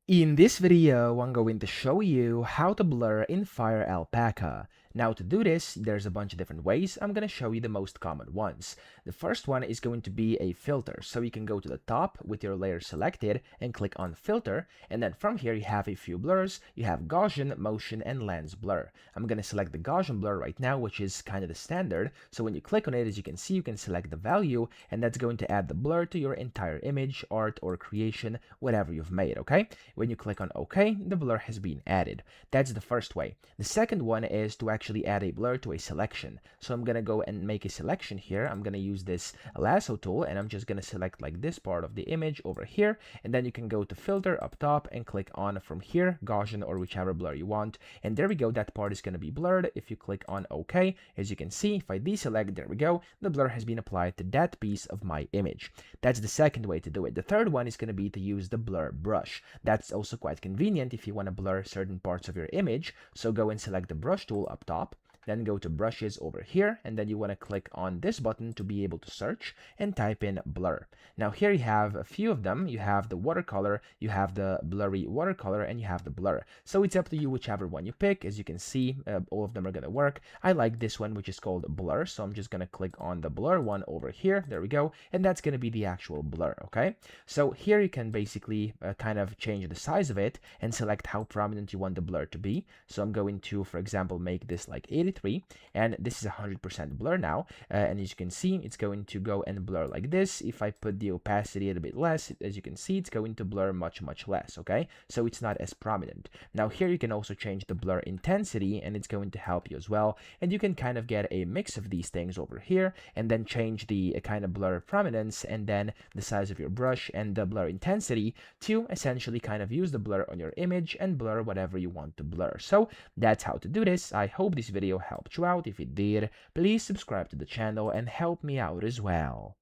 In this video, I'm going to show you how to blur in FireAlpaca. Now to do this, there's a bunch of different ways. I'm going to show you the most common ones. The first one is going to be a filter. So you can go to the top with your layer selected and click on filter. And then from here, you have a few blurs. You have Gaussian, motion, and lens blur. I'm going to select the Gaussian blur right now, which is kind of the standard. So when you click on it, as you can see, you can select the value, and that's going to add the blur to your entire image, art, or creation, whatever you've made, okay? When you click on OK, the blur has been added. That's the first way. The second one is to actually add a blur to a selection. So I'm going to go and make a selection here. I'm going to use this lasso tool, and I'm just going to select like this part of the image over here. And then you can go to filter up top and click on from here, Gaussian or whichever blur you want. And there we go. That part is going to be blurred. If you click on OK, as you can see, if I deselect, there we go. The blur has been applied to that piece of my image. That's the second way to do it. The third one is going to be to use the blur brush. That's also quite convenient if you want to blur certain parts of your image. So go and select the brush tool up top, then go to brushes over here, and then you want to click on this button to be able to search and type in blur. Now here you have a few of them. You have the watercolor, you have the blurry watercolor, and you have the blur. So it's up to you whichever one you pick. As you can see, all of them are going to work. I like this one, which is called blur. So I'm just going to click on the blur one over here. There we go. And that's going to be the actual blur, okay? So here you can basically kind of change the size of it and select how prominent you want the blur to be. So I'm going to, for example, make this like 83, and this is 100% blur now. And as you can see, it's going to go and blur like this. If I put the opacity a little bit less, as you can see, it's going to blur much less, okay? So it's not as prominent. Now here you can also change the blur intensity, and it's going to help you as well. And you can kind of get a mix of these things over here, and then change the kind of blur prominence, and then the size of your brush and the blur intensity to essentially kind of use the blur on your image and blur whatever you want to blur. So that's how to do this. I hope this video helped you out. If it did, please subscribe to the channel and help me out as well.